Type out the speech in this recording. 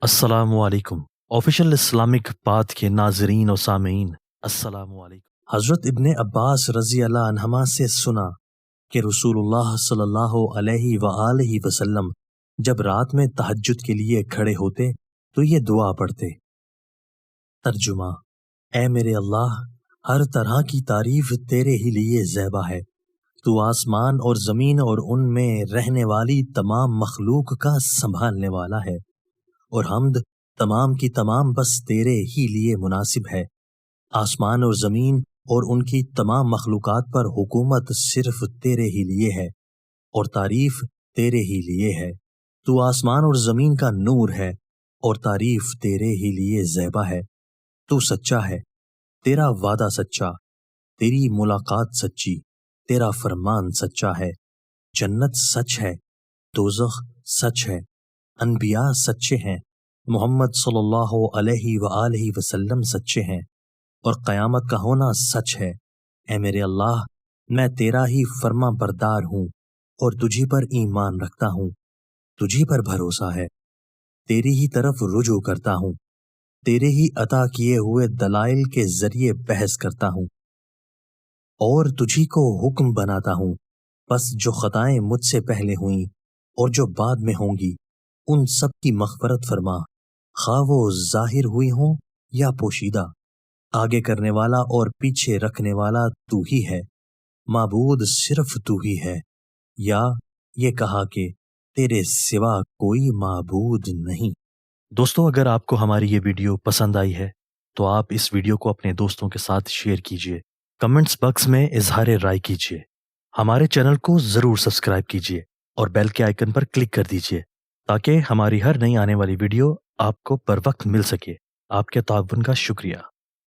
अस्सलामु अलैकुम। Official Islamic path के नाजरीन और सामीन, अस्सलामु अलैकुम। हज़रत इब्ने अब्बास रज़ी अल्लाह अन्हुमा से सुना कि रसूलुल्लाह सल्लल्लाहु अलैहि व आलिहि वसल्लम जब रात में तहज्जुद के लिए खड़े होते तो ये दुआ पढ़ते। तर्जुमा: ऐ मेरे अल्लाह, हर तरह की तारीफ तेरे ही लिए ज़ैबा है। तू आसमान और ज़मीन और उनमें रहने वाली तमाम मखलूक का संभालने वाला है, और हम्द तमाम की तमाम बस तेरे ही लिए मुनासिब है। आसमान और ज़मीन और उनकी तमाम मखलूकात पर हुकूमत सिर्फ तेरे ही लिए है और तारीफ तेरे ही लिए है। तू आसमान और ज़मीन का नूर है और तारीफ तेरे ही लिए ज़ैबा है। तू सच्चा है, तेरा वादा सच्चा, तेरी मुलाकात सच्ची, तेरा फरमान सच्चा है। जन्नत सच है, दोज़ख सच है, अनबिया सच्चे हैं, मोहम्मद सल्लल्लाहु अलैहि व आलिहि वसल्लम सच्चे हैं, और क़यामत का होना सच है। ऐ मेरे अल्लाह, मैं तेरा ही फर्मा बरदार हूँ और तुझी पर ईमान रखता हूँ, तुझी पर भरोसा है, तेरी ही तरफ रुजू करता हूँ, तेरे ही अता किए हुए दलाइल के जरिए बहस करता हूँ और तुझी को हुक्म बनाता हूँ। बस जो खताएं मुझसे पहले हुईं और जो बाद में होंगी, उन सब की मग़फ़रत फरमा, खा वो जाहिर हुई हों या पोशीदा। आगे करने वाला और पीछे रखने वाला तू ही है, माबूद सिर्फ तू ही है, या ये कहा कि तेरे सिवा कोई माबूद नहीं। दोस्तों, अगर आपको हमारी ये वीडियो पसंद आई है तो आप इस वीडियो को अपने दोस्तों के साथ शेयर कीजिए, कमेंट्स बॉक्स में इजहार राय कीजिए, हमारे चैनल को ज़रूर सब्सक्राइब कीजिए और बेल के आइकन पर क्लिक कर दीजिए ताकि हमारी हर नई आने वाली वीडियो आपको बर वक्त मिल सके। आपके ताउन का शुक्रिया।